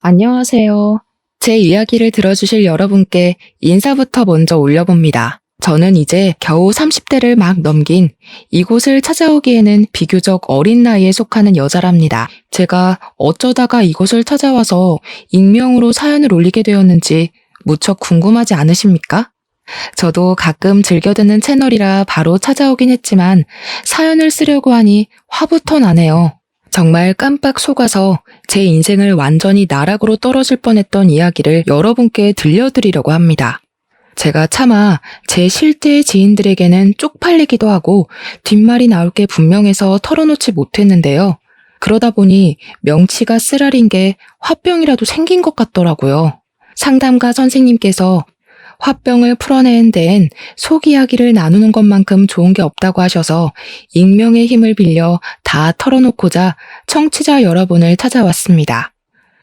안녕하세요. 제 이야기를 들어주실 여러분께 인사부터 먼저 올려봅니다. 저는 이제 겨우 30대를 막 넘긴 이곳을 찾아오기에는 비교적 어린 나이에 속하는 여자랍니다. 제가 어쩌다가 이곳을 찾아와서 익명으로 사연을 올리게 되었는지 무척 궁금하지 않으십니까? 저도 가끔 즐겨 듣는 채널이라 바로 찾아오긴 했지만 사연을 쓰려고 하니 화부터 나네요. 정말 깜빡 속아서 제 인생을 완전히 나락으로 떨어질 뻔했던 이야기를 여러분께 들려드리려고 합니다. 제가 차마 제 실제 지인들에게는 쪽팔리기도 하고 뒷말이 나올 게 분명해서 털어놓지 못했는데요. 그러다 보니 명치가 쓰라린 게 화병이라도 생긴 것 같더라고요. 상담가 선생님께서 화병을 풀어내는 데엔 속 이야기를 나누는 것만큼 좋은 게 없다고 하셔서 익명의 힘을 빌려 다 털어놓고자 청취자 여러분을 찾아왔습니다.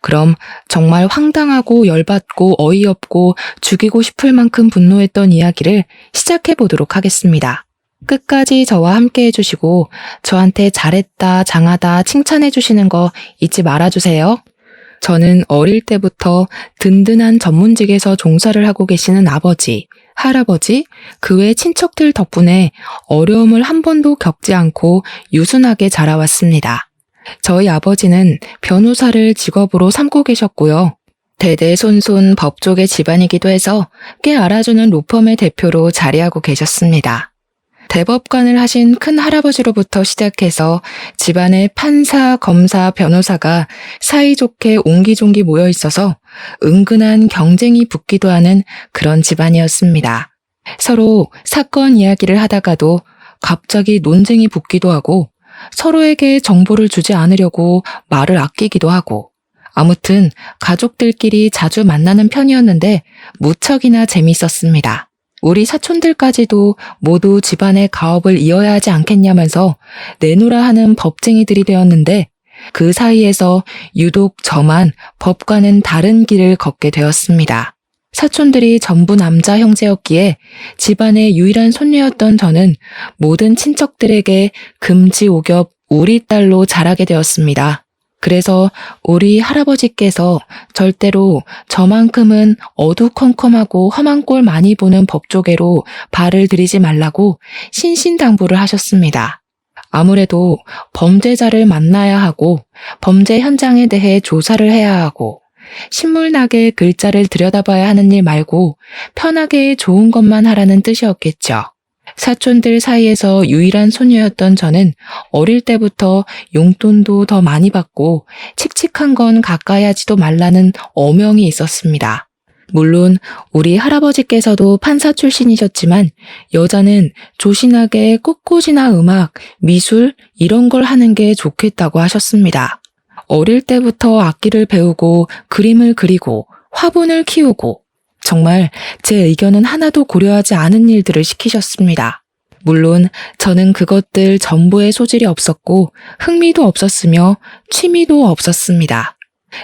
그럼 정말 황당하고 열받고 어이없고 죽이고 싶을 만큼 분노했던 이야기를 시작해 보도록 하겠습니다. 끝까지 저와 함께 해주시고 저한테 잘했다, 장하다 칭찬해 주시는 거 잊지 말아주세요. 저는 어릴 때부터 든든한 전문직에서 종사를 하고 계시는 아버지, 할아버지, 그 외 친척들 덕분에 어려움을 한 번도 겪지 않고 유순하게 자라왔습니다. 저희 아버지는 변호사를 직업으로 삼고 계셨고요. 대대손손 법조계 집안이기도 해서 꽤 알아주는 로펌의 대표로 자리하고 계셨습니다. 대법관을 하신 큰 할아버지로부터 시작해서 집안에 판사, 검사, 변호사가 사이좋게 옹기종기 모여 있어서 은근한 경쟁이 붙기도 하는 그런 집안이었습니다. 서로 사건 이야기를 하다가도 갑자기 논쟁이 붙기도 하고 서로에게 정보를 주지 않으려고 말을 아끼기도 하고 아무튼 가족들끼리 자주 만나는 편이었는데 무척이나 재미있었습니다. 우리 사촌들까지도 모두 집안의 가업을 이어야 하지 않겠냐면서 내놓으라 하는 법쟁이들이 되었는데 그 사이에서 유독 저만 법과는 다른 길을 걷게 되었습니다. 사촌들이 전부 남자 형제였기에 집안의 유일한 손녀였던 저는 모든 친척들에게 금지오겹 우리 딸로 자라게 되었습니다. 그래서 우리 할아버지께서 절대로 저만큼은 어두컴컴하고 험한 꼴 많이 보는 법조계로 발을 들이지 말라고 신신당부를 하셨습니다. 아무래도 범죄자를 만나야 하고 범죄 현장에 대해 조사를 해야 하고 신물나게 글자를 들여다봐야 하는 일 말고 편하게 좋은 것만 하라는 뜻이었겠죠. 사촌들 사이에서 유일한 소녀였던 저는 어릴 때부터 용돈도 더 많이 받고 칙칙한 건 가까이 하지도 말라는 어명이 있었습니다. 물론 우리 할아버지께서도 판사 출신이셨지만 여자는 조신하게 꽃꽂이나 음악, 미술 이런 걸 하는 게 좋겠다고 하셨습니다. 어릴 때부터 악기를 배우고 그림을 그리고 화분을 키우고 정말 제 의견은 하나도 고려하지 않은 일들을 시키셨습니다. 물론 저는 그것들 전부에 소질이 없었고 흥미도 없었으며 취미도 없었습니다.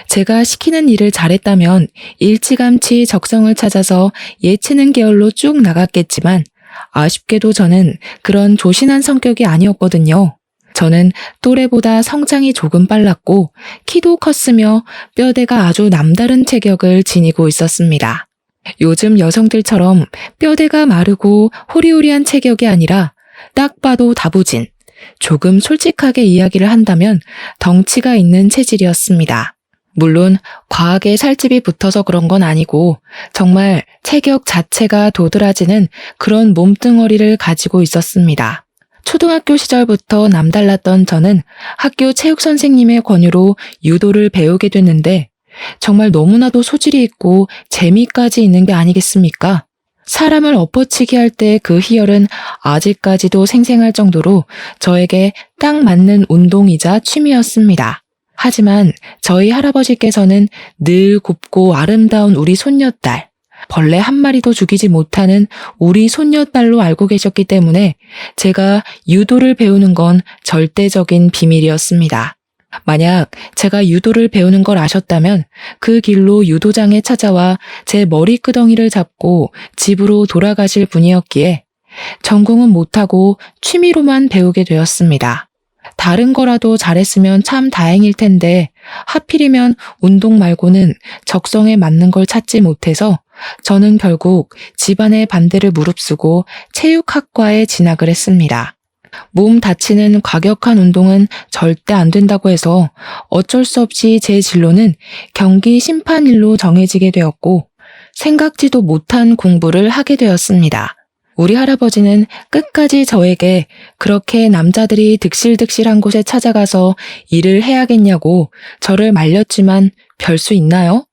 제가 시키는 일을 잘했다면 일찌감치 적성을 찾아서 예체능 계열로 쭉 나갔겠지만 아쉽게도 저는 그런 조신한 성격이 아니었거든요. 저는 또래보다 성장이 조금 빨랐고 키도 컸으며 뼈대가 아주 남다른 체격을 지니고 있었습니다. 요즘 여성들처럼 뼈대가 마르고 호리호리한 체격이 아니라 딱 봐도 다부진, 조금 솔직하게 이야기를 한다면 덩치가 있는 체질이었습니다. 물론 과하게 살집이 붙어서 그런 건 아니고 정말 체격 자체가 도드라지는 그런 몸뚱어리를 가지고 있었습니다. 초등학교 시절부터 남달랐던 저는 학교 체육 선생님의 권유로 유도를 배우게 됐는데 정말 너무나도 소질이 있고 재미까지 있는 게 아니겠습니까? 사람을 엎어치기 할 때 그 희열은 아직까지도 생생할 정도로 저에게 딱 맞는 운동이자 취미였습니다. 하지만 저희 할아버지께서는 늘 곱고 아름다운 우리 손녀딸, 벌레 한 마리도 죽이지 못하는 우리 손녀딸로 알고 계셨기 때문에 제가 유도를 배우는 건 절대적인 비밀이었습니다. 만약 제가 유도를 배우는 걸 아셨다면 그 길로 유도장에 찾아와 제 머리끄덩이를 잡고 집으로 돌아가실 분이었기에 전공은 못하고 취미로만 배우게 되었습니다. 다른 거라도 잘했으면 참 다행일 텐데 하필이면 운동 말고는 적성에 맞는 걸 찾지 못해서 저는 결국 집안의 반대를 무릅쓰고 체육학과에 진학을 했습니다. 몸 다치는 과격한 운동은 절대 안 된다고 해서 어쩔 수 없이 제 진로는 경기 심판일로 정해지게 되었고 생각지도 못한 공부를 하게 되었습니다. 우리 할아버지는 끝까지 저에게 그렇게 남자들이 득실득실한 곳에 찾아가서 일을 해야겠냐고 저를 말렸지만 별 수 있나요?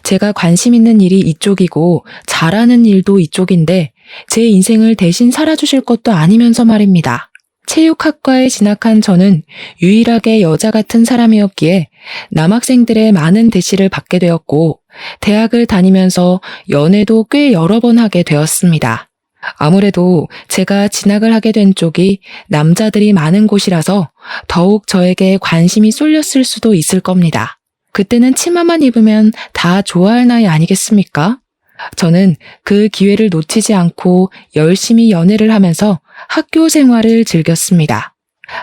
제가 관심 있는 일이 이쪽이고 잘하는 일도 이쪽인데 제 인생을 대신 살아주실 것도 아니면서 말입니다. 체육학과에 진학한 저는 유일하게 여자 같은 사람이었기에 남학생들의 많은 대시를 받게 되었고 대학을 다니면서 연애도 꽤 여러 번 하게 되었습니다. 아무래도 제가 진학을 하게 된 쪽이 남자들이 많은 곳이라서 더욱 저에게 관심이 쏠렸을 수도 있을 겁니다. 그때는 치마만 입으면 다 좋아할 나이 아니겠습니까? 저는 그 기회를 놓치지 않고 열심히 연애를 하면서 학교 생활을 즐겼습니다.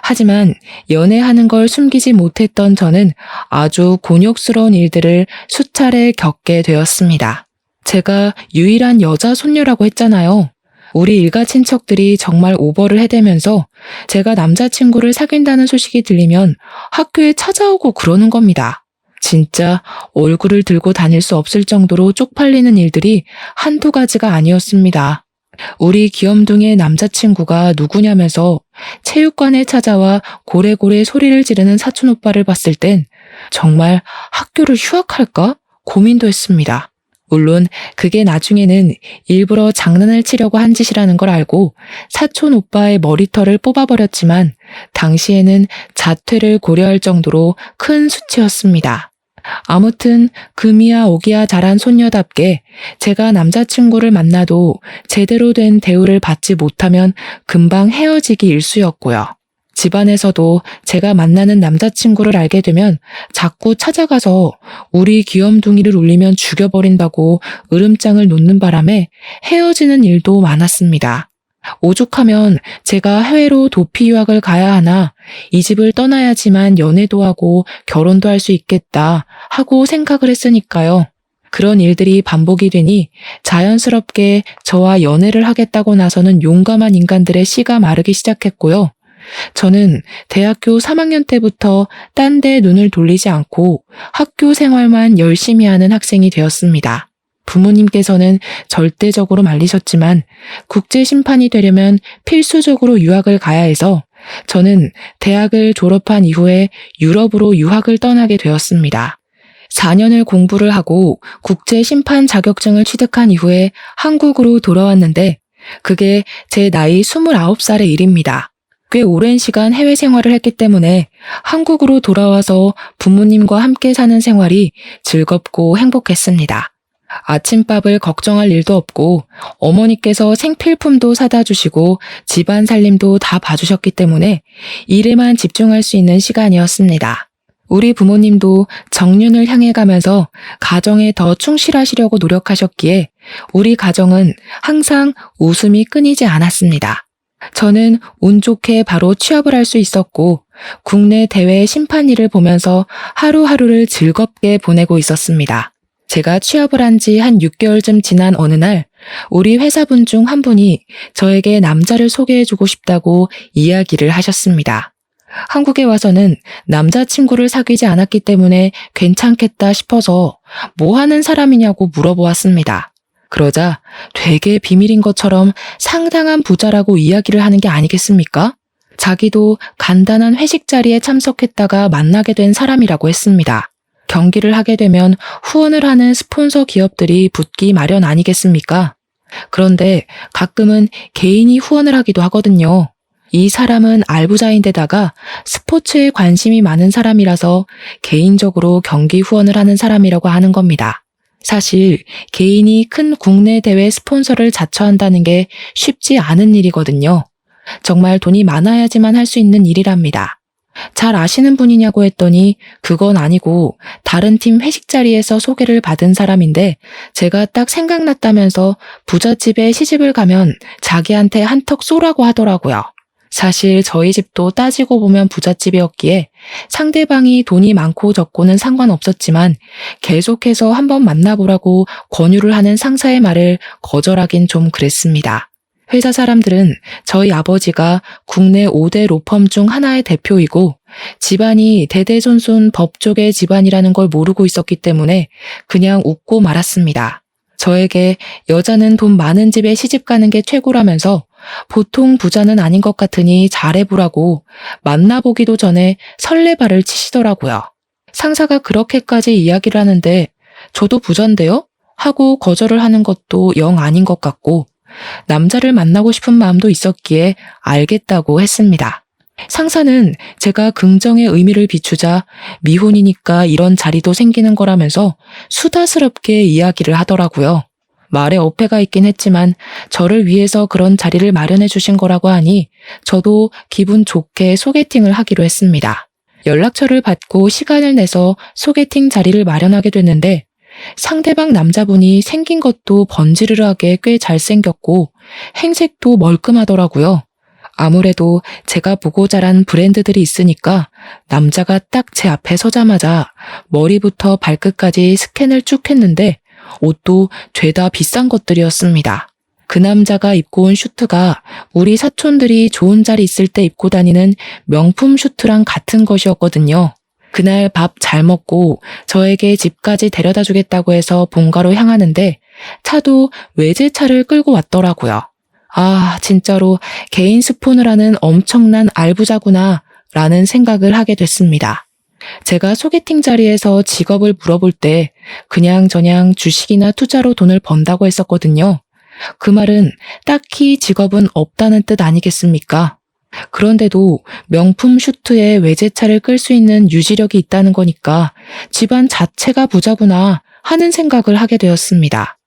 하지만 연애하는 걸 숨기지 못했던 저는 아주 곤욕스러운 일들을 수차례 겪게 되었습니다. 제가 유일한 여자 손녀라고 했잖아요. 우리 일가 친척들이 정말 오버를 해대면서 제가 남자친구를 사귄다는 소식이 들리면 학교에 찾아오고 그러는 겁니다. 진짜 얼굴을 들고 다닐 수 없을 정도로 쪽팔리는 일들이 한두 가지가 아니었습니다. 우리 귀염둥이의 남자친구가 누구냐면서 체육관에 찾아와 고래고래 소리를 지르는 사촌 오빠를 봤을 땐 정말 학교를 휴학할까 고민도 했습니다. 물론 그게 나중에는 일부러 장난을 치려고 한 짓이라는 걸 알고 사촌 오빠의 머리털을 뽑아버렸지만 당시에는 자퇴를 고려할 정도로 큰 수치였습니다. 아무튼 금이야 오기야 자란 손녀답게 제가 남자친구를 만나도 제대로 된 대우를 받지 못하면 금방 헤어지기 일쑤였고요. 집안에서도 제가 만나는 남자친구를 알게 되면 자꾸 찾아가서 우리 귀염둥이를 울리면 죽여버린다고 으름장을 놓는 바람에 헤어지는 일도 많았습니다. 오죽하면 제가 해외로 도피 유학을 가야 하나 이 집을 떠나야지만 연애도 하고 결혼도 할 수 있겠다 하고 생각을 했으니까요. 그런 일들이 반복이 되니 자연스럽게 저와 연애를 하겠다고 나서는 용감한 인간들의 씨가 마르기 시작했고요. 저는 대학교 3학년 때부터 딴 데 눈을 돌리지 않고 학교 생활만 열심히 하는 학생이 되었습니다. 부모님께서는 절대적으로 말리셨지만 국제 심판이 되려면 필수적으로 유학을 가야 해서 저는 대학을 졸업한 이후에 유럽으로 유학을 떠나게 되었습니다. 4년을 공부를 하고 국제 심판 자격증을 취득한 이후에 한국으로 돌아왔는데 그게 제 나이 29살의 일입니다. 꽤 오랜 시간 해외 생활을 했기 때문에 한국으로 돌아와서 부모님과 함께 사는 생활이 즐겁고 행복했습니다. 아침밥을 걱정할 일도 없고 어머니께서 생필품도 사다 주시고 집안 살림도 다 봐주셨기 때문에 일에만 집중할 수 있는 시간이었습니다. 우리 부모님도 정년을 향해 가면서 가정에 더 충실하시려고 노력하셨기에 우리 가정은 항상 웃음이 끊이지 않았습니다. 저는 운 좋게 바로 취업을 할 수 있었고 국내 대회 심판 일을 보면서 하루하루를 즐겁게 보내고 있었습니다. 제가 취업을 한 지 한 6개월쯤 지난 어느 날 우리 회사분 중 한 분이 저에게 남자를 소개해주고 싶다고 이야기를 하셨습니다. 한국에 와서는 남자친구를 사귀지 않았기 때문에 괜찮겠다 싶어서 뭐 하는 사람이냐고 물어보았습니다. 그러자 되게 비밀인 것처럼 상당한 부자라고 이야기를 하는 게 아니겠습니까? 자기도 간단한 회식 자리에 참석했다가 만나게 된 사람이라고 했습니다. 경기를 하게 되면 후원을 하는 스폰서 기업들이 붙기 마련 아니겠습니까? 그런데 가끔은 개인이 후원을 하기도 하거든요. 이 사람은 알부자인데다가 스포츠에 관심이 많은 사람이라서 개인적으로 경기 후원을 하는 사람이라고 하는 겁니다. 사실 개인이 큰 국내 대회 스폰서를 자처한다는 게 쉽지 않은 일이거든요. 정말 돈이 많아야지만 할 수 있는 일이랍니다. 잘 아시는 분이냐고 했더니 그건 아니고 다른 팀 회식 자리에서 소개를 받은 사람인데 제가 딱 생각났다면서 부잣집에 시집을 가면 자기한테 한턱 쏘라고 하더라고요. 사실 저희 집도 따지고 보면 부잣집이었기에 상대방이 돈이 많고 적고는 상관없었지만 계속해서 한번 만나보라고 권유를 하는 상사의 말을 거절하긴 좀 그랬습니다. 회사 사람들은 저희 아버지가 국내 5대 로펌 중 하나의 대표이고 집안이 대대손손 법조계 집안이라는 걸 모르고 있었기 때문에 그냥 웃고 말았습니다. 저에게 여자는 돈 많은 집에 시집 가는 게 최고라면서 보통 부자는 아닌 것 같으니 잘해보라고 만나보기도 전에 설레발을 치시더라고요. 상사가 그렇게까지 이야기를 하는데 저도 부자인데요? 하고 거절을 하는 것도 영 아닌 것 같고 남자를 만나고 싶은 마음도 있었기에 알겠다고 했습니다. 상사는 제가 긍정의 의미를 비추자 미혼이니까 이런 자리도 생기는 거라면서 수다스럽게 이야기를 하더라고요. 말에 어폐가 있긴 했지만 저를 위해서 그런 자리를 마련해 주신 거라고 하니 저도 기분 좋게 소개팅을 하기로 했습니다. 연락처를 받고 시간을 내서 소개팅 자리를 마련하게 됐는데 상대방 남자분이 생긴 것도 번지르르하게 꽤 잘생겼고 행색도 멀끔하더라고요. 아무래도 제가 보고 자란 브랜드들이 있으니까 남자가 딱 제 앞에 서자마자 머리부터 발끝까지 스캔을 쭉 했는데 옷도 죄다 비싼 것들이었습니다. 그 남자가 입고 온 슈트가 우리 사촌들이 좋은 자리 있을 때 입고 다니는 명품 슈트랑 같은 것이었거든요. 그날 밥 잘 먹고 저에게 집까지 데려다 주겠다고 해서 본가로 향하는데 차도 외제차를 끌고 왔더라고요. 아, 진짜로 개인 스폰을 하는 엄청난 알부자구나 라는 생각을 하게 됐습니다. 제가 소개팅 자리에서 직업을 물어볼 때 그냥저냥 주식이나 투자로 돈을 번다고 했었거든요. 그 말은 딱히 직업은 없다는 뜻 아니겠습니까? 그런데도 명품 슈트에 외제차를 끌 수 있는 유지력이 있다는 거니까 집안 자체가 부자구나 하는 생각을 하게 되었습니다.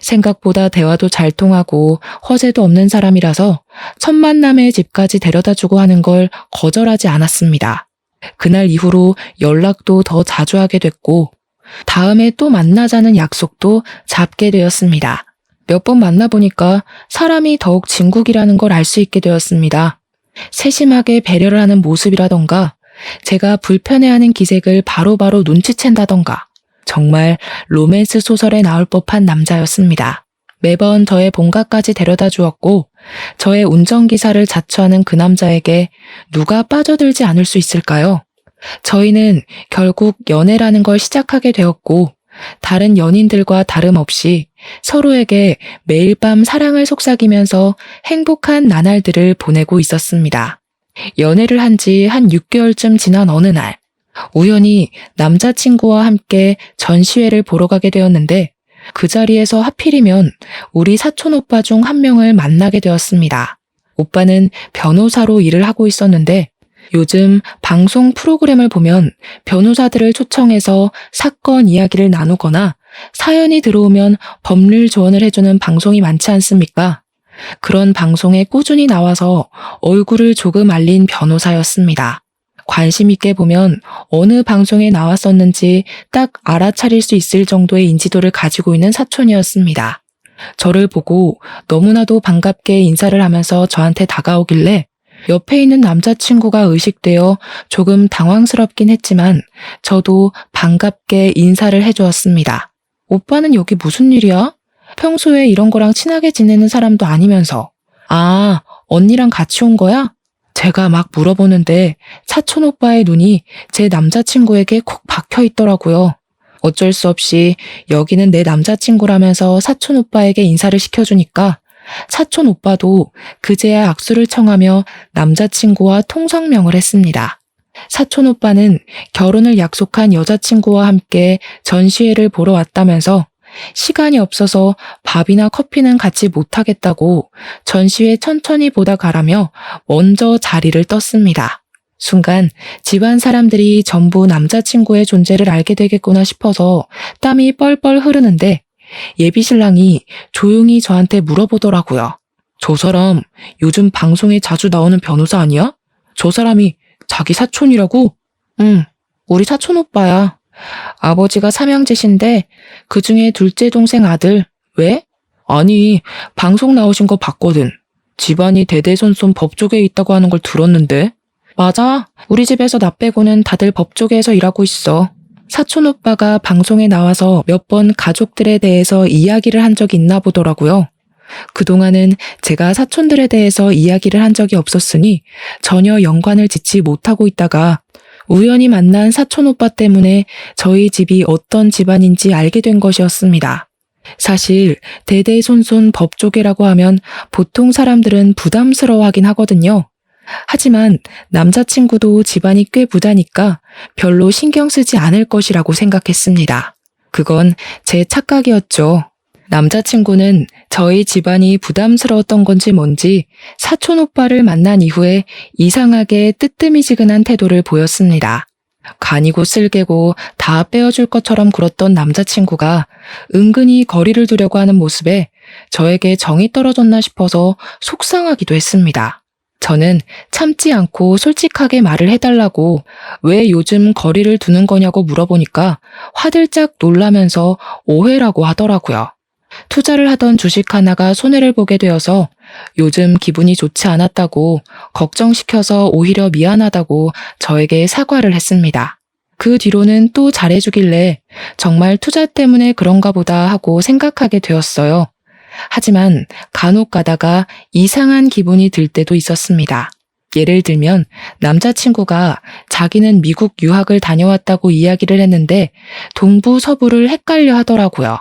생각보다 대화도 잘 통하고 허세도 없는 사람이라서 첫 만남에 집까지 데려다주고 하는 걸 거절하지 않았습니다. 그날 이후로 연락도 더 자주 하게 됐고 다음에 또 만나자는 약속도 잡게 되었습니다. 몇 번 만나보니까 사람이 더욱 진국이라는 걸 알 수 있게 되었습니다. 세심하게 배려를 하는 모습이라던가 제가 불편해하는 기색을 바로바로 눈치챈다던가 정말 로맨스 소설에 나올 법한 남자였습니다. 매번 저의 본가까지 데려다 주었고 저의 운전기사를 자처하는 그 남자에게 누가 빠져들지 않을 수 있을까요? 저희는 결국 연애라는 걸 시작하게 되었고 다른 연인들과 다름없이 서로에게 매일 밤 사랑을 속삭이면서 행복한 나날들을 보내고 있었습니다. 연애를 한 지 한 6개월쯤 지난 어느 날 우연히 남자친구와 함께 전시회를 보러 가게 되었는데 그 자리에서 하필이면 우리 사촌 오빠 중 한 명을 만나게 되었습니다. 오빠는 변호사로 일을 하고 있었는데 요즘 방송 프로그램을 보면 변호사들을 초청해서 사건 이야기를 나누거나 사연이 들어오면 법률 조언을 해주는 방송이 많지 않습니까? 그런 방송에 꾸준히 나와서 얼굴을 조금 알린 변호사였습니다. 관심 있게 보면 어느 방송에 나왔었는지 딱 알아차릴 수 있을 정도의 인지도를 가지고 있는 사촌이었습니다. 저를 보고 너무나도 반갑게 인사를 하면서 저한테 다가오길래 옆에 있는 남자친구가 의식되어 조금 당황스럽긴 했지만 저도 반갑게 인사를 해주었습니다. 오빠는 여기 무슨 일이야? 평소에 이런 거랑 친하게 지내는 사람도 아니면서. 아, 언니랑 같이 온 거야? 제가 막 물어보는데 사촌 오빠의 눈이 제 남자친구에게 콕 박혀 있더라고요. 어쩔 수 없이 여기는 내 남자친구라면서 사촌 오빠에게 인사를 시켜주니까 사촌 오빠도 그제야 악수를 청하며 남자친구와 통성명을 했습니다. 사촌 오빠는 결혼을 약속한 여자친구와 함께 전시회를 보러 왔다면서 시간이 없어서 밥이나 커피는 같이 못하겠다고 전시회 천천히 보다 가라며 먼저 자리를 떴습니다. 순간 집안 사람들이 전부 남자친구의 존재를 알게 되겠구나 싶어서 땀이 뻘뻘 흐르는데 예비신랑이 조용히 저한테 물어보더라고요. 저 사람 요즘 방송에 자주 나오는 변호사 아니야? 저 사람이 자기 사촌이라고? 응, 우리 사촌 오빠야. 아버지가 삼형제신데 그중에 둘째 동생 아들. 왜? 아니, 방송 나오신 거 봤거든. 집안이 대대손손 법조계에 있다고 하는 걸 들었는데? 맞아. 우리 집에서 나 빼고는 다들 법조계에서 일하고 있어. 사촌 오빠가 방송에 나와서 몇 번 가족들에 대해서 이야기를 한 적이 있나 보더라고요. 그동안은 제가 사촌들에 대해서 이야기를 한 적이 없었으니 전혀 연관을 짓지 못하고 있다가 우연히 만난 사촌 오빠 때문에 저희 집이 어떤 집안인지 알게 된 것이었습니다. 사실 대대손손 법조계라고 하면 보통 사람들은 부담스러워하긴 하거든요. 하지만 남자친구도 집안이 꽤 부자니까 별로 신경 쓰지 않을 것이라고 생각했습니다. 그건 제 착각이었죠. 남자친구는 저희 집안이 부담스러웠던 건지 뭔지 사촌 오빠를 만난 이후에 이상하게 뜨뜨미지근한 태도를 보였습니다. 간이고 쓸개고 다 빼어줄 것처럼 굴었던 남자친구가 은근히 거리를 두려고 하는 모습에 저에게 정이 떨어졌나 싶어서 속상하기도 했습니다. 저는 참지 않고 솔직하게 말을 해달라고 왜 요즘 거리를 두는 거냐고 물어보니까 화들짝 놀라면서 오해라고 하더라고요. 투자를 하던 주식 하나가 손해를 보게 되어서 요즘 기분이 좋지 않았다고 걱정시켜서 오히려 미안하다고 저에게 사과를 했습니다. 그 뒤로는 또 잘해주길래 정말 투자 때문에 그런가 보다 하고 생각하게 되었어요. 하지만 간혹 가다가 이상한 기분이 들 때도 있었습니다. 예를 들면 남자친구가 자기는 미국 유학을 다녀왔다고 이야기를 했는데 동부 서부를 헷갈려 하더라고요.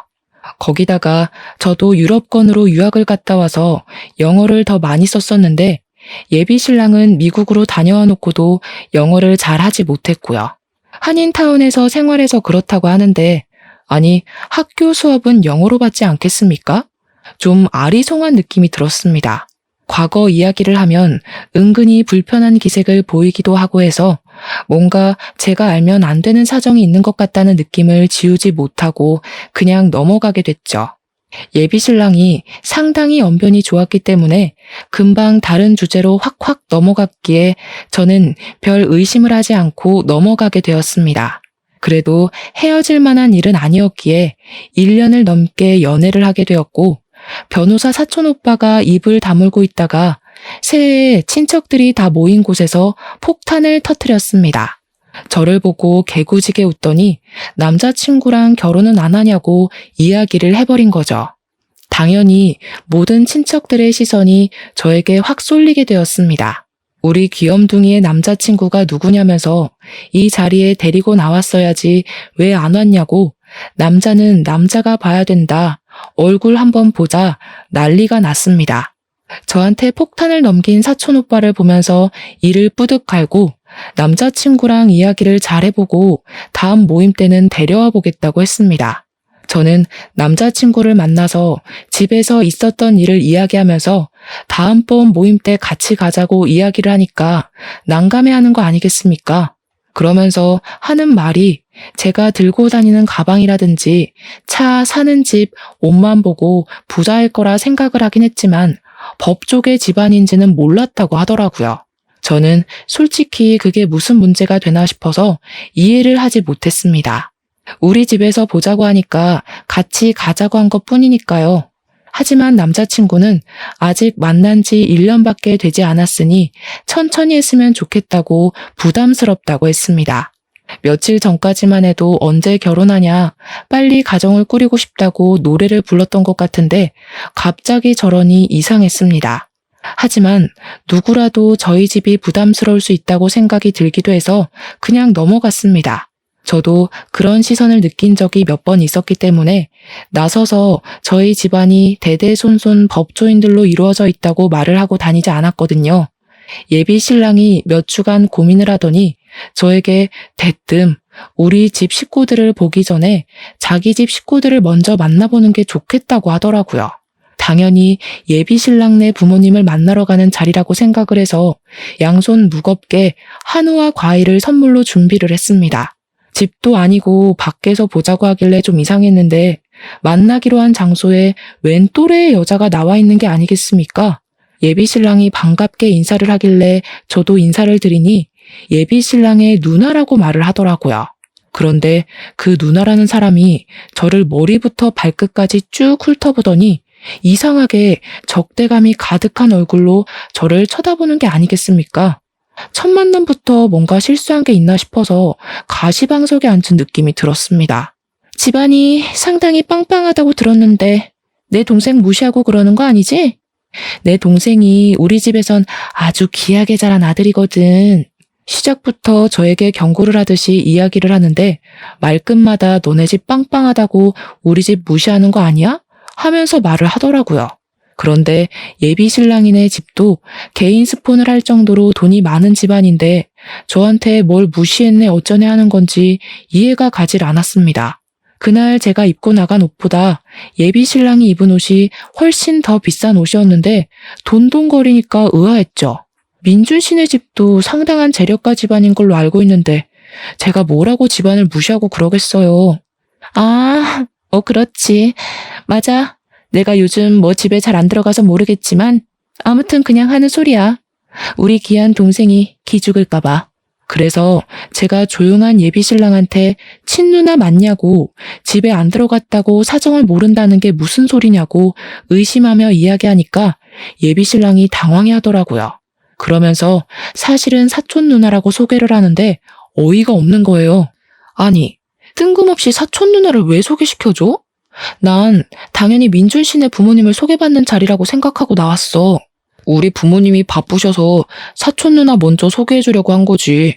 거기다가 저도 유럽권으로 유학을 갔다 와서 영어를 더 많이 썼었는데 예비 신랑은 미국으로 다녀와 놓고도 영어를 잘 하지 못했고요. 한인타운에서 생활해서 그렇다고 하는데 아니 학교 수업은 영어로 받지 않겠습니까? 좀 아리송한 느낌이 들었습니다. 과거 이야기를 하면 은근히 불편한 기색을 보이기도 하고 해서 뭔가 제가 알면 안 되는 사정이 있는 것 같다는 느낌을 지우지 못하고 그냥 넘어가게 됐죠. 예비 신랑이 상당히 언변이 좋았기 때문에 금방 다른 주제로 확확 넘어갔기에 저는 별 의심을 하지 않고 넘어가게 되었습니다. 그래도 헤어질 만한 일은 아니었기에 1년을 넘게 연애를 하게 되었고 변호사 사촌 오빠가 입을 다물고 있다가 새해에 친척들이 다 모인 곳에서 폭탄을 터뜨렸습니다. 저를 보고 개구지게 웃더니 남자친구랑 결혼은 안 하냐고 이야기를 해버린 거죠. 당연히 모든 친척들의 시선이 저에게 확 쏠리게 되었습니다. 우리 귀염둥이의 남자친구가 누구냐면서 이 자리에 데리고 나왔어야지 왜 안 왔냐고 남자는 남자가 봐야 된다. 얼굴 한번 보자 난리가 났습니다. 저한테 폭탄을 넘긴 사촌 오빠를 보면서 이를 뿌듯 갈고 남자친구랑 이야기를 잘 해보고 다음 모임 때는 데려와 보겠다고 했습니다. 저는 남자친구를 만나서 집에서 있었던 일을 이야기하면서 다음번 모임 때 같이 가자고 이야기를 하니까 난감해하는 거 아니겠습니까? 그러면서 하는 말이 제가 들고 다니는 가방이라든지 차, 사는 집, 옷만 보고 부자일 거라 생각을 하긴 했지만 법조계 집안인지는 몰랐다고 하더라고요. 저는 솔직히 그게 무슨 문제가 되나 싶어서 이해를 하지 못했습니다. 우리 집에서 보자고 하니까 같이 가자고 한 것뿐이니까요. 하지만 남자친구는 아직 만난 지 1년밖에 되지 않았으니 천천히 했으면 좋겠다고 부담스럽다고 했습니다. 며칠 전까지만 해도 언제 결혼하냐, 빨리 가정을 꾸리고 싶다고 노래를 불렀던 것 같은데 갑자기 저러니 이상했습니다. 하지만 누구라도 저희 집이 부담스러울 수 있다고 생각이 들기도 해서 그냥 넘어갔습니다. 저도 그런 시선을 느낀 적이 몇 번 있었기 때문에 나서서 저희 집안이 대대손손 법조인들로 이루어져 있다고 말을 하고 다니지 않았거든요. 예비 신랑이 몇 주간 고민을 하더니 저에게 대뜸 우리 집 식구들을 보기 전에 자기 집 식구들을 먼저 만나보는 게 좋겠다고 하더라고요. 당연히 예비 신랑네 부모님을 만나러 가는 자리라고 생각을 해서 양손 무겁게 한우와 과일을 선물로 준비를 했습니다. 집도 아니고 밖에서 보자고 하길래 좀 이상했는데 만나기로 한 장소에 웬 또래의 여자가 나와 있는 게 아니겠습니까? 예비 신랑이 반갑게 인사를 하길래 저도 인사를 드리니 예비 신랑의 누나라고 말을 하더라고요. 그런데 그 누나라는 사람이 저를 머리부터 발끝까지 쭉 훑어보더니 이상하게 적대감이 가득한 얼굴로 저를 쳐다보는 게 아니겠습니까? 첫 만남부터 뭔가 실수한 게 있나 싶어서 가시방석에 앉은 느낌이 들었습니다. 집안이 상당히 빵빵하다고 들었는데 내 동생 무시하고 그러는 거 아니지? 내 동생이 우리 집에선 아주 귀하게 자란 아들이거든. 시작부터 저에게 경고를 하듯이 이야기를 하는데 말끝마다 너네 집 빵빵하다고 우리 집 무시하는 거 아니야? 하면서 말을 하더라고요. 그런데 예비 신랑이네 집도 개인 스폰을 할 정도로 돈이 많은 집안인데 저한테 뭘 무시했네 어쩌네 하는 건지 이해가 가질 않았습니다. 그날 제가 입고 나간 옷보다 예비 신랑이 입은 옷이 훨씬 더 비싼 옷이었는데 돈돈거리니까 의아했죠. 민준 씨네 집도 상당한 재력가 집안인 걸로 알고 있는데 제가 뭐라고 집안을 무시하고 그러겠어요. 아, 그렇지. 맞아. 내가 요즘 뭐 집에 잘 안 들어가서 모르겠지만 아무튼 그냥 하는 소리야. 우리 귀한 동생이 기죽을까 봐. 그래서 제가 조용한 예비 신랑한테 친누나 맞냐고 집에 안 들어갔다고 사정을 모른다는 게 무슨 소리냐고 의심하며 이야기하니까 예비 신랑이 당황해 하더라고요. 그러면서 사실은 사촌 누나라고 소개를 하는데 어이가 없는 거예요. 아니, 뜬금없이 사촌 누나를 왜 소개시켜줘? 난 당연히 민준 씨네 부모님을 소개받는 자리라고 생각하고 나왔어. 우리 부모님이 바쁘셔서 사촌 누나 먼저 소개해주려고 한 거지.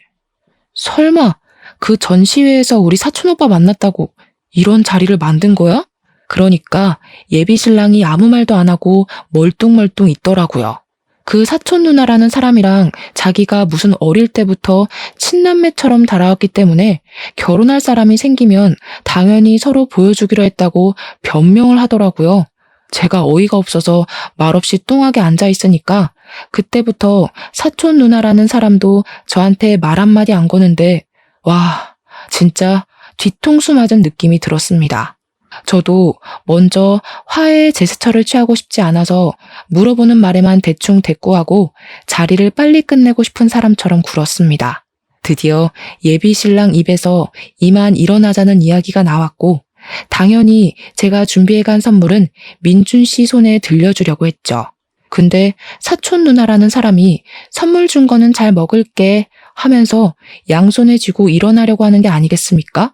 설마 그 전시회에서 우리 사촌 오빠 만났다고 이런 자리를 만든 거야? 그러니까 예비 신랑이 아무 말도 안 하고 멀뚱멀뚱 있더라고요. 그 사촌 누나라는 사람이랑 자기가 무슨 어릴 때부터 친남매처럼 달아왔기 때문에 결혼할 사람이 생기면 당연히 서로 보여주기로 했다고 변명을 하더라고요. 제가 어이가 없어서 말없이 뚱하게 앉아 있으니까 그때부터 사촌 누나라는 사람도 저한테 말 한마디 안 거는데 와, 진짜 뒤통수 맞은 느낌이 들었습니다. 저도 먼저 화해의 제스처를 취하고 싶지 않아서 물어보는 말에만 대충 대꾸하고 자리를 빨리 끝내고 싶은 사람처럼 굴었습니다. 드디어 예비 신랑 입에서 이만 일어나자는 이야기가 나왔고 당연히 제가 준비해간 선물은 민준 씨 손에 들려주려고 했죠. 근데 사촌 누나라는 사람이 선물 준 거는 잘 먹을게 하면서 양손에 쥐고 일어나려고 하는 게 아니겠습니까?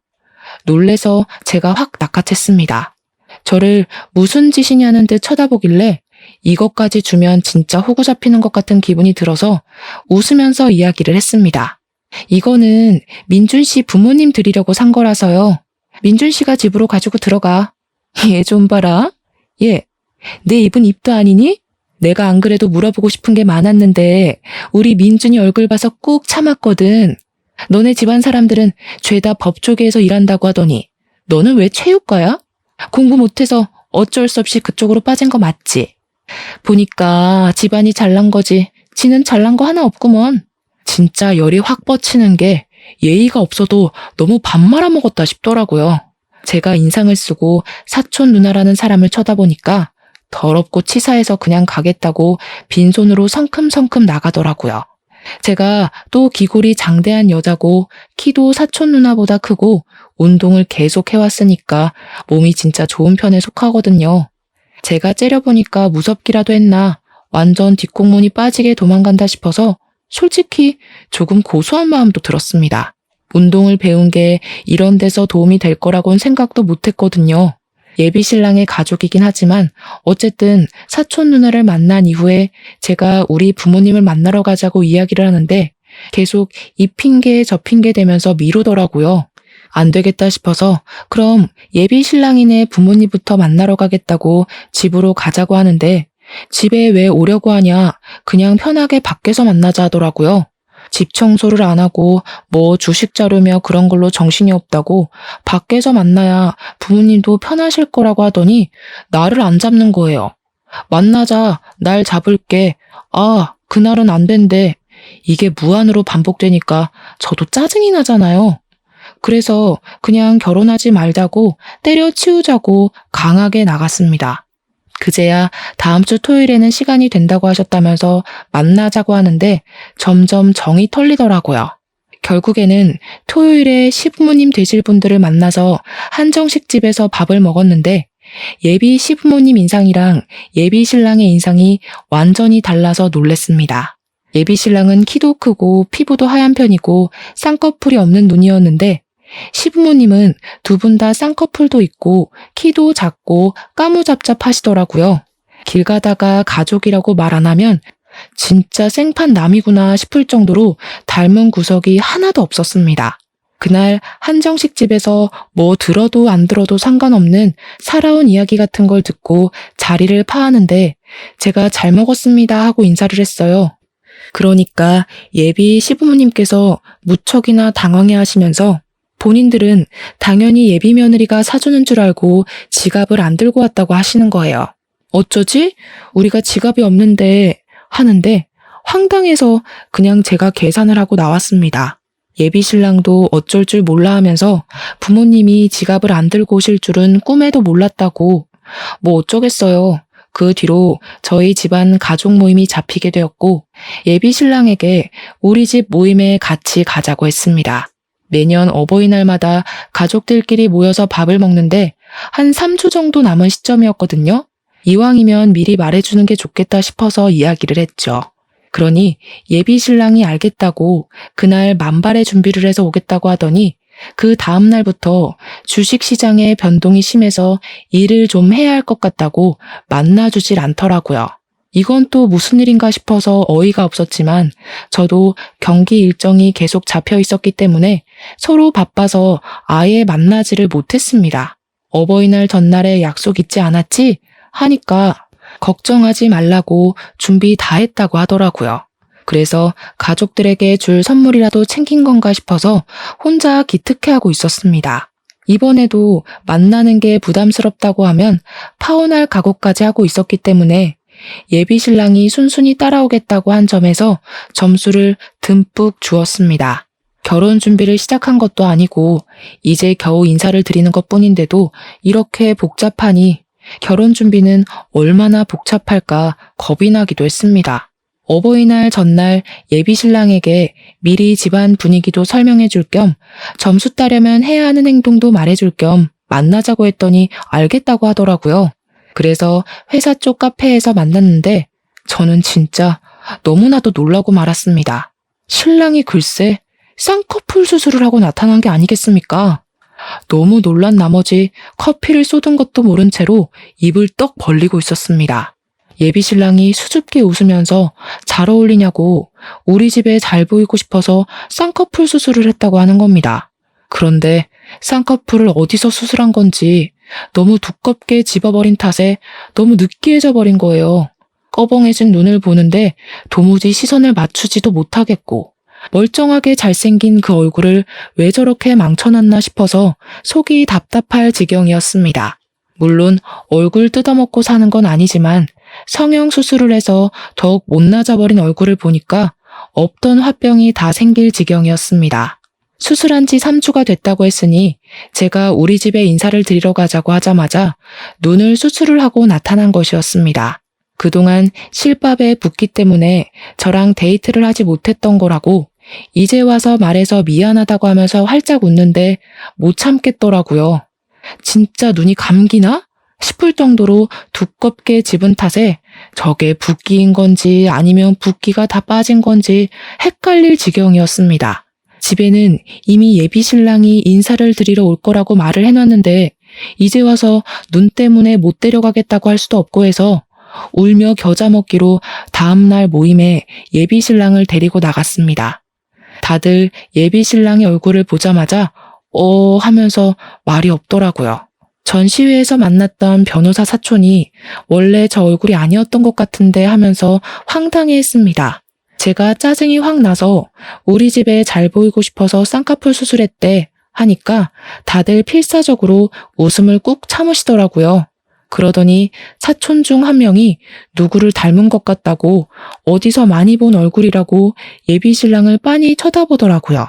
놀래서 제가 확 낚아챘습니다. 저를 무슨 짓이냐는 듯 쳐다보길래 이것까지 주면 진짜 호구 잡히는 것 같은 기분이 들어서 웃으면서 이야기를 했습니다. 이거는 민준 씨 부모님 드리려고 산 거라서요. 민준 씨가 집으로 가지고 들어가. 얘 좀 봐라. 얘, 내 입은 입도 아니니? 내가 안 그래도 물어보고 싶은 게 많았는데 우리 민준이 얼굴 봐서 꾹 참았거든. 너네 집안 사람들은 죄다 법조계에서 일한다고 하더니 너는 왜 체육과야? 공부 못해서 어쩔 수 없이 그쪽으로 빠진 거 맞지? 보니까 집안이 잘난 거지 지는 잘난 거 하나 없구먼. 진짜 열이 확 뻗치는 게 예의가 없어도 너무 밥 말아먹었다 싶더라고요. 제가 인상을 쓰고 사촌 누나라는 사람을 쳐다보니까 더럽고 치사해서 그냥 가겠다고 빈손으로 성큼성큼 나가더라고요. 제가 또 기골이 장대한 여자고 키도 사촌 누나보다 크고 운동을 계속 해왔으니까 몸이 진짜 좋은 편에 속하거든요. 제가 째려보니까 무섭기라도 했나 완전 뒷공문이 빠지게 도망간다 싶어서 솔직히 조금 고소한 마음도 들었습니다. 운동을 배운 게 이런 데서 도움이 될 거라고는 생각도 못했거든요. 예비 신랑의 가족이긴 하지만 어쨌든 사촌 누나를 만난 이후에 제가 우리 부모님을 만나러 가자고 이야기를 하는데 계속 이 핑계 저 핑계 대면서 미루더라고요. 안 되겠다 싶어서 그럼 예비 신랑이네 부모님부터 만나러 가겠다고 집으로 가자고 하는데 집에 왜 오려고 하냐 그냥 편하게 밖에서 만나자 하더라고요. 집 청소를 안 하고 뭐 주식 자료며 그런 걸로 정신이 없다고 밖에서 만나야 부모님도 편하실 거라고 하더니 나를 안 잡는 거예요. 만나자, 날 잡을게. 아, 그날은 안 된대. 이게 무한으로 반복되니까 저도 짜증이 나잖아요. 그래서 그냥 결혼하지 말자고 때려치우자고 강하게 나갔습니다. 그제야 다음 주 토요일에는 시간이 된다고 하셨다면서 만나자고 하는데 점점 정이 털리더라고요. 결국에는 토요일에 시부모님 되실 분들을 만나서 한정식 집에서 밥을 먹었는데 예비 시부모님 인상이랑 예비 신랑의 인상이 완전히 달라서 놀랬습니다. 예비 신랑은 키도 크고 피부도 하얀 편이고 쌍꺼풀이 없는 눈이었는데 시부모님은 두 분 다 쌍꺼풀도 있고 키도 작고 까무잡잡하시더라고요. 길 가다가 가족이라고 말 안 하면 진짜 생판 남이구나 싶을 정도로 닮은 구석이 하나도 없었습니다. 그날 한정식 집에서 뭐 들어도 안 들어도 상관없는 살아온 이야기 같은 걸 듣고 자리를 파하는데 제가 잘 먹었습니다 하고 인사를 했어요. 그러니까 예비 시부모님께서 무척이나 당황해 하시면서 본인들은 당연히 예비 며느리가 사주는 줄 알고 지갑을 안 들고 왔다고 하시는 거예요. 어쩌지? 우리가 지갑이 없는데 하는데 황당해서 그냥 제가 계산을 하고 나왔습니다. 예비 신랑도 어쩔 줄 몰라 하면서 부모님이 지갑을 안 들고 오실 줄은 꿈에도 몰랐다고. 뭐 어쩌겠어요. 그 뒤로 저희 집안 가족 모임이 잡히게 되었고 예비 신랑에게 우리 집 모임에 같이 가자고 했습니다. 매년 어버이날마다 가족들끼리 모여서 밥을 먹는데 한 3주 정도 남은 시점이었거든요. 이왕이면 미리 말해주는 게 좋겠다 싶어서 이야기를 했죠. 그러니 예비 신랑이 알겠다고 그날 만발의 준비를 해서 오겠다고 하더니 그 다음 날부터 주식시장의 변동이 심해서 일을 좀 해야 할 것 같다고 만나주질 않더라고요. 이건 또 무슨 일인가 싶어서 어이가 없었지만 저도 경기 일정이 계속 잡혀 있었기 때문에 서로 바빠서 아예 만나지를 못했습니다. 어버이날 전날에 약속 있지 않았지? 하니까 걱정하지 말라고 준비 다 했다고 하더라고요. 그래서 가족들에게 줄 선물이라도 챙긴 건가 싶어서 혼자 기특해하고 있었습니다. 이번에도 만나는 게 부담스럽다고 하면 파혼할 각오까지 하고 있었기 때문에 예비 신랑이 순순히 따라오겠다고 한 점에서 점수를 듬뿍 주었습니다. 결혼 준비를 시작한 것도 아니고 이제 겨우 인사를 드리는 것뿐인데도 이렇게 복잡하니 결혼 준비는 얼마나 복잡할까 겁이 나기도 했습니다. 어버이날 전날 예비 신랑에게 미리 집안 분위기도 설명해 줄 겸 점수 따려면 해야 하는 행동도 말해 줄 겸 만나자고 했더니 알겠다고 하더라고요. 그래서 회사 쪽 카페에서 만났는데 저는 진짜 너무나도 놀라고 말았습니다. 신랑이 글쎄 쌍꺼풀 수술을 하고 나타난 게 아니겠습니까? 너무 놀란 나머지 커피를 쏟은 것도 모른 채로 입을 떡 벌리고 있었습니다. 예비 신랑이 수줍게 웃으면서 잘 어울리냐고 우리 집에 잘 보이고 싶어서 쌍꺼풀 수술을 했다고 하는 겁니다. 그런데 쌍꺼풀을 어디서 수술한 건지 너무 두껍게 집어버린 탓에 너무 느끼해져 버린 거예요. 꺼벙해진 눈을 보는데 도무지 시선을 맞추지도 못하겠고 멀쩡하게 잘생긴 그 얼굴을 왜 저렇게 망쳐놨나 싶어서 속이 답답할 지경이었습니다. 물론 얼굴 뜯어먹고 사는 건 아니지만 성형 수술을 해서 더욱 못나져버린 얼굴을 보니까 없던 화병이 다 생길 지경이었습니다. 수술한 지 3주가 됐다고 했으니 제가 우리 집에 인사를 드리러 가자고 하자마자 눈을 수술을 하고 나타난 것이었습니다. 그동안 실밥에 붓기 때문에 저랑 데이트를 하지 못했던 거라고 이제 와서 말해서 미안하다고 하면서 활짝 웃는데 못 참겠더라고요. 진짜 눈이 감기나? 싶을 정도로 두껍게 집은 탓에 저게 붓기인 건지 아니면 붓기가 다 빠진 건지 헷갈릴 지경이었습니다. 집에는 이미 예비 신랑이 인사를 드리러 올 거라고 말을 해놨는데 이제 와서 눈 때문에 못 데려가겠다고 할 수도 없고 해서 울며 겨자 먹기로 다음날 모임에 예비 신랑을 데리고 나갔습니다. 다들 예비 신랑의 얼굴을 보자마자 하면서 말이 없더라고요. 전시회에서 만났던 변호사 사촌이 원래 저 얼굴이 아니었던 것 같은데 하면서 황당해했습니다. 제가 짜증이 확 나서 우리 집에 잘 보이고 싶어서 쌍꺼풀 수술했대 하니까 다들 필사적으로 웃음을 꾹 참으시더라고요. 그러더니 사촌 중 한 명이 누구를 닮은 것 같다고 어디서 많이 본 얼굴이라고 예비 신랑을 빤히 쳐다보더라고요.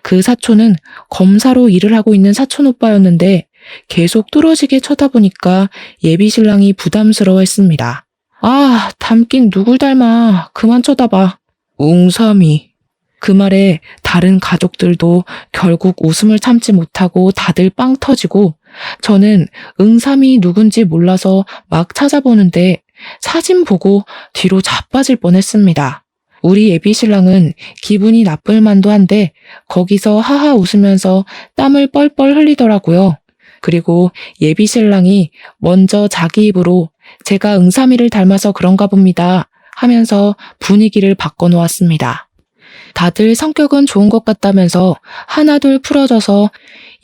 그 사촌은 검사로 일을 하고 있는 사촌 오빠였는데 계속 뚫어지게 쳐다보니까 예비 신랑이 부담스러워했습니다. 아, 닮긴 누굴 닮아. 그만 쳐다봐. 웅삼이. 그 말에 다른 가족들도 결국 웃음을 참지 못하고 다들 빵 터지고 저는 응삼이 누군지 몰라서 막 찾아보는데 사진 보고 뒤로 자빠질 뻔했습니다. 우리 예비 신랑은 기분이 나쁠 만도 한데 거기서 하하 웃으면서 땀을 뻘뻘 흘리더라고요. 그리고 예비 신랑이 먼저 자기 입으로 제가 응삼이를 닮아서 그런가 봅니다 하면서 분위기를 바꿔놓았습니다. 다들 성격은 좋은 것 같다면서 하나둘 풀어져서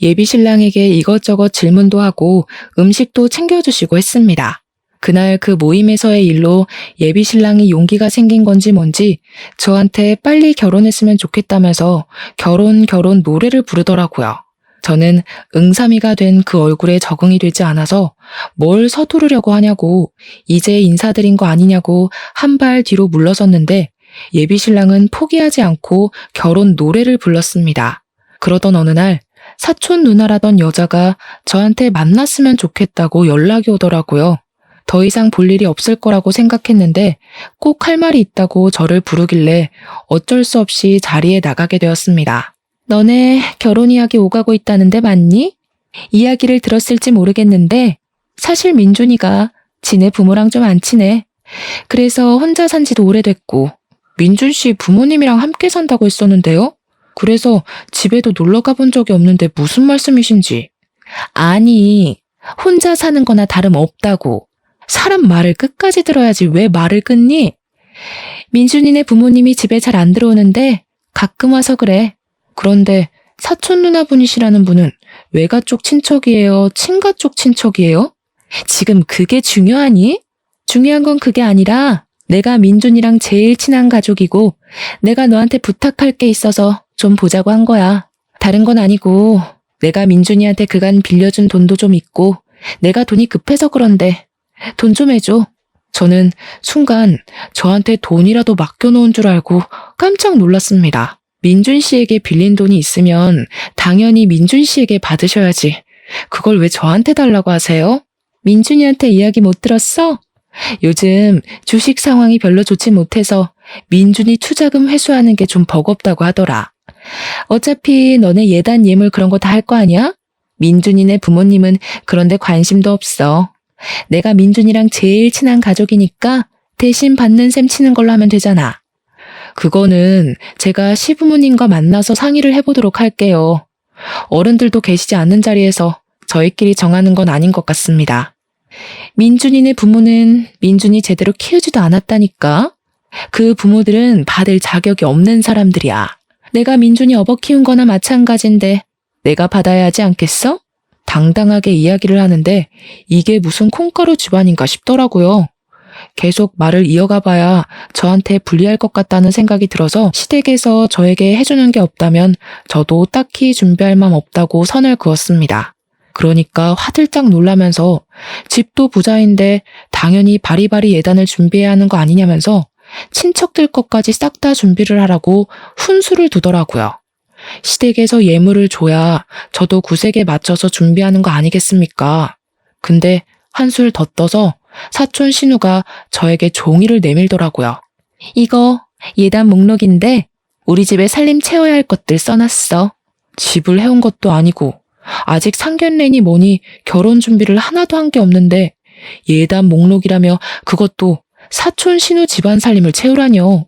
예비 신랑에게 이것저것 질문도 하고 음식도 챙겨주시고 했습니다. 그날 그 모임에서의 일로 예비 신랑이 용기가 생긴 건지 뭔지 저한테 빨리 결혼했으면 좋겠다면서 결혼 노래를 부르더라고요. 저는 응삼이가 된 그 얼굴에 적응이 되지 않아서 뭘 서두르려고 하냐고 이제 인사드린 거 아니냐고 한 발 뒤로 물러섰는데 예비 신랑은 포기하지 않고 결혼 노래를 불렀습니다. 그러던 어느 날 사촌 누나라던 여자가 저한테 만났으면 좋겠다고 연락이 오더라고요. 더 이상 볼 일이 없을 거라고 생각했는데 꼭 할 말이 있다고 저를 부르길래 어쩔 수 없이 자리에 나가게 되었습니다. 너네 결혼 이야기 오가고 있다는데 맞니? 이야기를 들었을지 모르겠는데 사실 민준이가 지네 부모랑 좀 안 친해. 그래서 혼자 산 지도 오래됐고 민준 씨 부모님이랑 함께 산다고 했었는데요. 그래서 집에도 놀러 가본 적이 없는데 무슨 말씀이신지. 아니, 혼자 사는 거나 다름없다고. 사람 말을 끝까지 들어야지 왜 말을 끊니? 민준이네 부모님이 집에 잘 안 들어오는데 가끔 와서 그래. 그런데 사촌 누나분이시라는 분은 외가 쪽 친척이에요? 친가 쪽 친척이에요? 지금 그게 중요하니? 중요한 건 그게 아니라 내가 민준이랑 제일 친한 가족이고 내가 너한테 부탁할 게 있어서 좀 보자고 한 거야. 다른 건 아니고 내가 민준이한테 그간 빌려준 돈도 좀 있고 내가 돈이 급해서 그런데 돈 좀 해줘. 저는 순간 저한테 돈이라도 맡겨놓은 줄 알고 깜짝 놀랐습니다. 민준 씨에게 빌린 돈이 있으면 당연히 민준 씨에게 받으셔야지. 그걸 왜 저한테 달라고 하세요? 민준이한테 이야기 못 들었어? 요즘 주식 상황이 별로 좋지 못해서 민준이 투자금 회수하는 게 좀 버겁다고 하더라. 어차피 너네 예단 예물 그런 거 다 할 거 아니야? 민준이네 부모님은 그런데 관심도 없어. 내가 민준이랑 제일 친한 가족이니까 대신 받는 셈 치는 걸로 하면 되잖아. 그거는 제가 시부모님과 만나서 상의를 해보도록 할게요. 어른들도 계시지 않는 자리에서 저희끼리 정하는 건 아닌 것 같습니다. 민준이네 부모는 민준이 제대로 키우지도 않았다니까. 그 부모들은 받을 자격이 없는 사람들이야. 내가 민준이 업어 키운 거나 마찬가지인데 내가 받아야 하지 않겠어? 당당하게 이야기를 하는데 이게 무슨 콩가루 집안인가 싶더라고요. 계속 말을 이어가 봐야 저한테 불리할 것 같다는 생각이 들어서 시댁에서 저에게 해주는 게 없다면 저도 딱히 준비할 맘 없다고 선을 그었습니다. 그러니까 화들짝 놀라면서 집도 부자인데 당연히 바리바리 예단을 준비해야 하는 거 아니냐면서 친척들 것까지 싹 다 준비를 하라고 훈수를 두더라고요. 시댁에서 예물을 줘야 저도 구색에 맞춰서 준비하는 거 아니겠습니까? 근데 한술 더 떠서 사촌 신우가 저에게 종이를 내밀더라고요. 이거 예단 목록인데 우리 집에 살림 채워야 할 것들 써놨어. 집을 해온 것도 아니고 아직 상견례니 뭐니 결혼 준비를 하나도 한 게 없는데 예단 목록이라며 그것도 사촌 신우 집안 살림을 채우라뇨.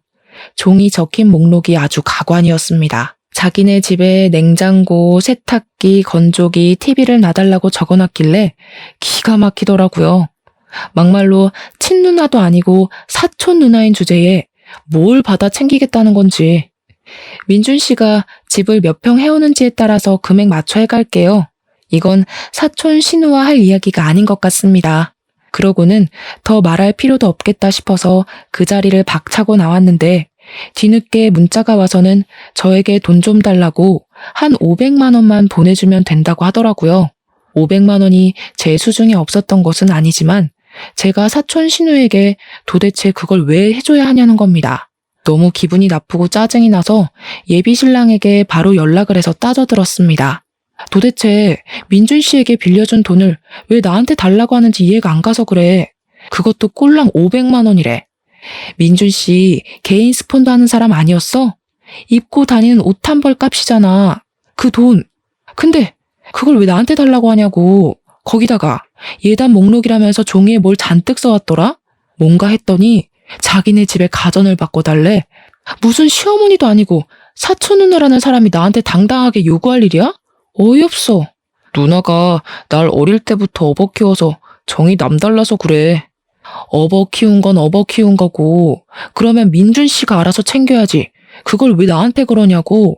종이 적힌 목록이 아주 가관이었습니다. 자기네 집에 냉장고, 세탁기, 건조기, TV를 놔달라고 적어놨길래 기가 막히더라고요. 막말로 친누나도 아니고 사촌 누나인 주제에 뭘 받아 챙기겠다는 건지. 민준 씨가 집을 몇 평 해오는지에 따라서 금액 맞춰 해갈게요. 이건 사촌 신우와 할 이야기가 아닌 것 같습니다. 그러고는 더 말할 필요도 없겠다 싶어서 그 자리를 박차고 나왔는데 뒤늦게 문자가 와서는 저에게 돈 좀 달라고 한 500만 원만 보내주면 된다고 하더라고요. 500만 원이 제 수중에 없었던 것은 아니지만 제가 사촌 신우에게 도대체 그걸 왜 해줘야 하냐는 겁니다. 너무 기분이 나쁘고 짜증이 나서 예비 신랑에게 바로 연락을 해서 따져들었습니다. 도대체 민준 씨에게 빌려준 돈을 왜 나한테 달라고 하는지 이해가 안 가서 그래. 그것도 꼴랑 500만 원이래. 민준 씨 개인 스폰도 하는 사람 아니었어? 입고 다니는 옷 한 벌 값이잖아. 그 돈. 근데 그걸 왜 나한테 달라고 하냐고. 거기다가 예단 목록이라면서 종이에 뭘 잔뜩 써왔더라? 뭔가 했더니 자기네 집에 가전을 바꿔달래. 무슨 시어머니도 아니고 사촌 누나라는 사람이 나한테 당당하게 요구할 일이야? 어이없어. 누나가 날 어릴 때부터 업어 키워서 정이 남달라서 그래. 업어 키운 건 업어 키운 거고 그러면 민준 씨가 알아서 챙겨야지. 그걸 왜 나한테 그러냐고.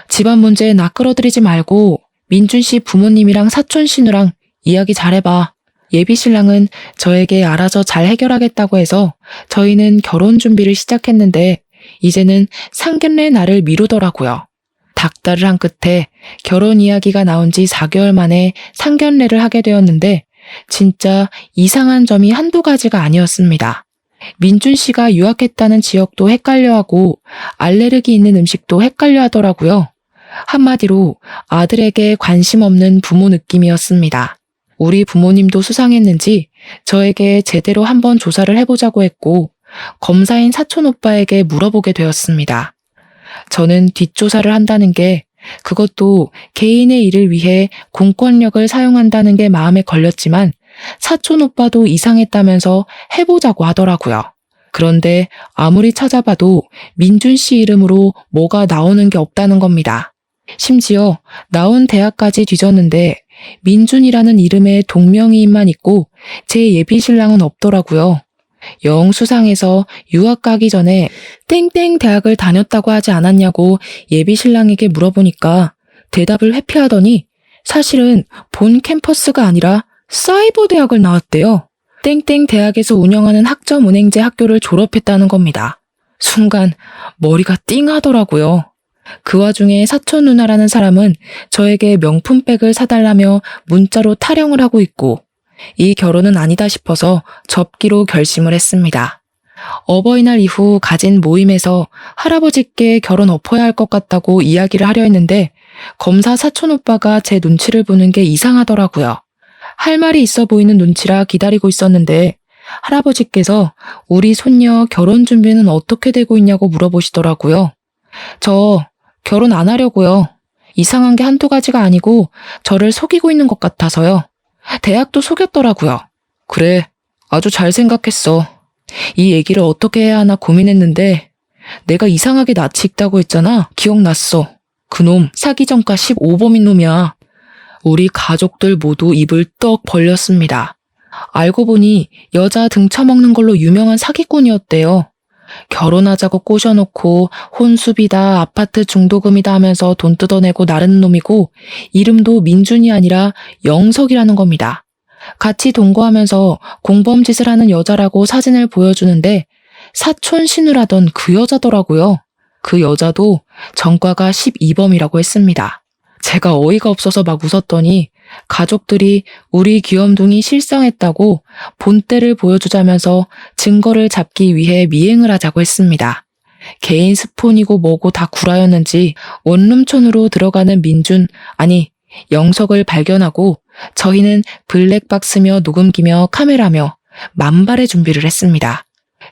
집안 문제에 나 끌어들이지 말고 민준 씨 부모님이랑 사촌 신우랑 이야기 잘해봐. 예비 신랑은 저에게 알아서 잘 해결하겠다고 해서 저희는 결혼 준비를 시작했는데 이제는 상견례 날을 미루더라고요. 닥달을 한 끝에 결혼 이야기가 나온 지 4개월 만에 상견례를 하게 되었는데 진짜 이상한 점이 한두 가지가 아니었습니다. 민준 씨가 유학했다는 지역도 헷갈려하고 알레르기 있는 음식도 헷갈려 하더라고요. 한마디로 아들에게 관심 없는 부모 느낌이었습니다. 우리 부모님도 수상했는지 저에게 제대로 한번 조사를 해보자고 했고 검사인 사촌 오빠에게 물어보게 되었습니다. 저는 뒷조사를 한다는 게 그것도 개인의 일을 위해 공권력을 사용한다는 게 마음에 걸렸지만 사촌 오빠도 이상했다면서 해보자고 하더라고요. 그런데 아무리 찾아봐도 민준 씨 이름으로 뭐가 나오는 게 없다는 겁니다. 심지어 나온 대학까지 뒤졌는데 민준이라는 이름의 동명이인만 있고 제 예비 신랑은 없더라고요. 영 수상해서 유학 가기 전에 땡땡 대학을 다녔다고 하지 않았냐고 예비 신랑에게 물어보니까 대답을 회피하더니 사실은 본 캠퍼스가 아니라 사이버 대학을 나왔대요. 땡땡 대학에서 운영하는 학점은행제 학교를 졸업했다는 겁니다. 순간 머리가 띵하더라고요. 그 와중에 사촌 누나라는 사람은 저에게 명품백을 사달라며 문자로 타령을 하고 있고 이 결혼은 아니다 싶어서 접기로 결심을 했습니다. 어버이날 이후 가진 모임에서 할아버지께 결혼 엎어야 할 것 같다고 이야기를 하려 했는데 검사 사촌 오빠가 제 눈치를 보는 게 이상하더라고요. 할 말이 있어 보이는 눈치라 기다리고 있었는데 할아버지께서 우리 손녀 결혼 준비는 어떻게 되고 있냐고 물어보시더라고요. 저 결혼 안 하려고요. 이상한 게 한두 가지가 아니고 저를 속이고 있는 것 같아서요. 대학도 속였더라고요. 그래, 아주 잘 생각했어. 이 얘기를 어떻게 해야 하나 고민했는데 내가 이상하게 낯이 익다고 했잖아. 기억났어. 그놈 사기전과 15범인 놈이야. 우리 가족들 모두 입을 떡 벌렸습니다. 알고 보니 여자 등쳐먹는 걸로 유명한 사기꾼이었대요. 결혼하자고 꼬셔놓고 혼수비다 아파트 중도금이다 하면서 돈 뜯어내고 나르는 놈이고 이름도 민준이 아니라 영석이라는 겁니다. 같이 동거하면서 공범짓을 하는 여자라고 사진을 보여주는데 사촌 신우라던 그 여자더라고요. 그 여자도 전과가 12범이라고 했습니다. 제가 어이가 없어서 막 웃었더니 가족들이 우리 귀염둥이 실성했다고 본때를 보여주자면서 증거를 잡기 위해 미행을 하자고 했습니다. 개인 스폰이고 뭐고 다 구라였는지 원룸촌으로 들어가는 민준, 아니 영석을 발견하고 저희는 블랙박스며 녹음기며 카메라며 만발의 준비를 했습니다.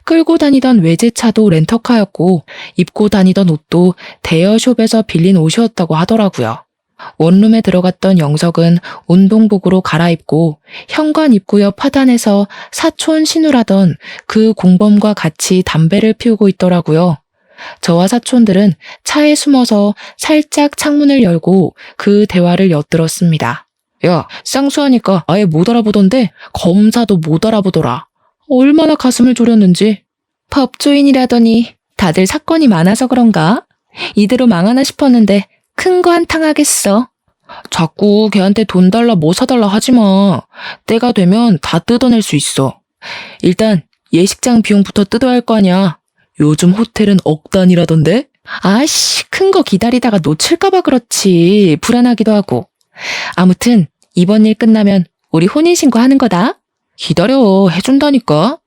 끌고 다니던 외제차도 렌터카였고 입고 다니던 옷도 대여숍에서 빌린 옷이었다고 하더라고요. 원룸에 들어갔던 영석은 운동복으로 갈아입고 현관 입구 옆 화단에서 사촌 신우라던 그 공범과 같이 담배를 피우고 있더라고요. 저와 사촌들은 차에 숨어서 살짝 창문을 열고 그 대화를 엿들었습니다. 야, 쌍수하니까 아예 못 알아보던데 검사도 못 알아보더라. 얼마나 가슴을 졸였는지. 법조인이라더니 다들 사건이 많아서 그런가? 이대로 망하나 싶었는데 큰 거 한탕 하겠어. 자꾸 걔한테 돈 달라 뭐 사달라 하지 마. 때가 되면 다 뜯어낼 수 있어. 일단 예식장 비용부터 뜯어야 할 거 아니야. 요즘 호텔은 억 단위라던데? 아씨, 큰 거 기다리다가 놓칠까봐 그렇지. 불안하기도 하고. 아무튼 이번 일 끝나면 우리 혼인신고 하는 거다. 기다려, 해준다니까.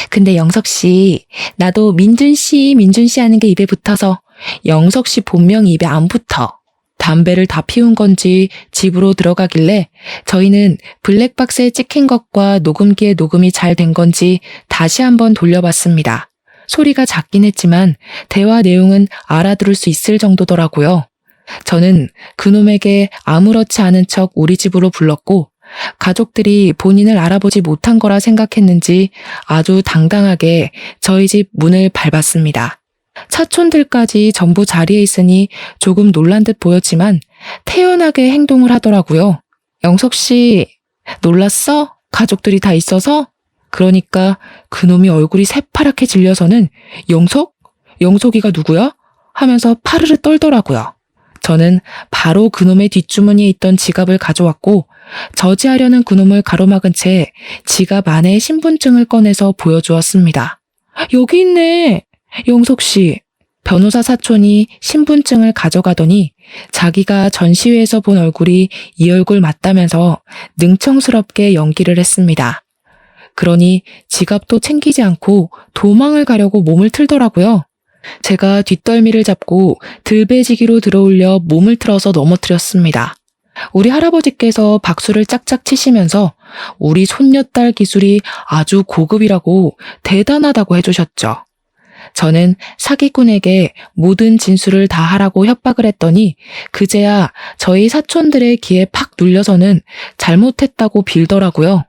근데 영석씨, 나도 민준씨 하는 게 입에 붙어서 영석씨 본명이 입에 안 붙어. 담배를 다 피운 건지 집으로 들어가길래 저희는 블랙박스에 찍힌 것과 녹음기에 녹음이 잘 된 건지 다시 한번 돌려봤습니다. 소리가 작긴 했지만 대화 내용은 알아들을 수 있을 정도더라고요. 저는 그놈에게 아무렇지 않은 척 우리 집으로 불렀고 가족들이 본인을 알아보지 못한 거라 생각했는지 아주 당당하게 저희 집 문을 밟았습니다. 사촌들까지 전부 자리에 있으니 조금 놀란 듯 보였지만 태연하게 행동을 하더라고요. 영석 씨, 놀랐어? 가족들이 다 있어서? 그러니까 그놈이 얼굴이 새파랗게 질려서는 영석? 영석이가 누구야? 하면서 파르르 떨더라고요. 저는 바로 그놈의 뒷주머니에 있던 지갑을 가져왔고 저지하려는 그놈을 가로막은 채 지갑 안에 신분증을 꺼내서 보여주었습니다. 여기 있네. 영석 씨. 변호사 사촌이 신분증을 가져가더니 자기가 전시회에서 본 얼굴이 이 얼굴 맞다면서 능청스럽게 연기를 했습니다. 그러니 지갑도 챙기지 않고 도망을 가려고 몸을 틀더라고요. 제가 뒷덜미를 잡고 들배지기로 들어올려 몸을 틀어서 넘어뜨렸습니다. 우리 할아버지께서 박수를 짝짝 치시면서 우리 손녀딸 기술이 아주 고급이라고 대단하다고 해주셨죠. 저는 사기꾼에게 모든 진술을 다 하라고 협박을 했더니 그제야 저희 사촌들의 귀에 팍 눌려서는 잘못했다고 빌더라고요.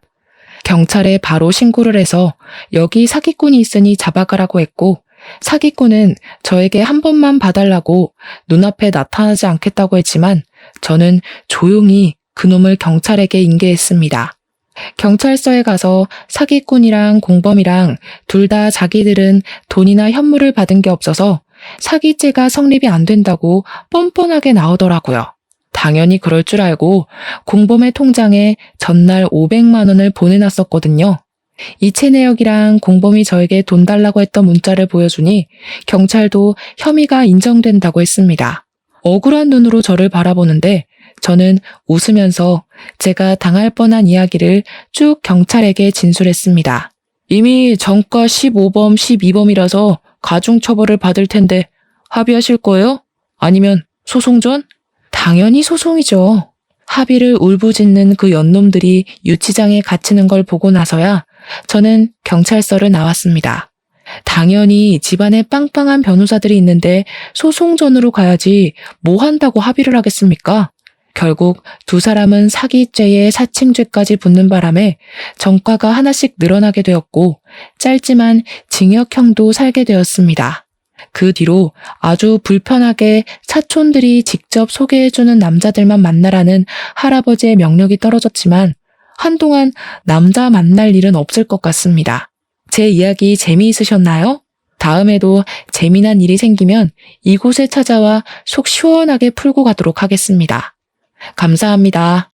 경찰에 바로 신고를 해서 여기 사기꾼이 있으니 잡아가라고 했고 사기꾼은 저에게 한 번만 봐달라고 눈앞에 나타나지 않겠다고 했지만 저는 조용히 그놈을 경찰에게 인계했습니다. 경찰서에 가서 사기꾼이랑 공범이랑 둘 다 자기들은 돈이나 현물을 받은 게 없어서 사기죄가 성립이 안 된다고 뻔뻔하게 나오더라고요. 당연히 그럴 줄 알고 공범의 통장에 전날 500만 원을 보내놨었거든요. 이체 내역이랑 공범이 저에게 돈 달라고 했던 문자를 보여주니 경찰도 혐의가 인정된다고 했습니다. 억울한 눈으로 저를 바라보는데 저는 웃으면서 제가 당할 뻔한 이야기를 쭉 경찰에게 진술했습니다. 이미 전과 15범, 12범이라서 가중처벌을 받을 텐데 합의하실 거예요? 아니면 소송 전? 당연히 소송이죠. 합의를 울부짖는 그 연놈들이 유치장에 갇히는 걸 보고 나서야 저는 경찰서를 나왔습니다. 당연히 집안에 빵빵한 변호사들이 있는데 소송전으로 가야지 뭐 한다고 합의를 하겠습니까? 결국 두 사람은 사기죄에 사칭죄까지 붙는 바람에 전과가 하나씩 늘어나게 되었고 짧지만 징역형도 살게 되었습니다. 그 뒤로 아주 불편하게 사촌들이 직접 소개해주는 남자들만 만나라는 할아버지의 명령이 떨어졌지만 한동안 남자 만날 일은 없을 것 같습니다. 제 이야기 재미있으셨나요? 다음에도 재미난 일이 생기면 이곳에 찾아와 속 시원하게 풀고 가도록 하겠습니다. 감사합니다.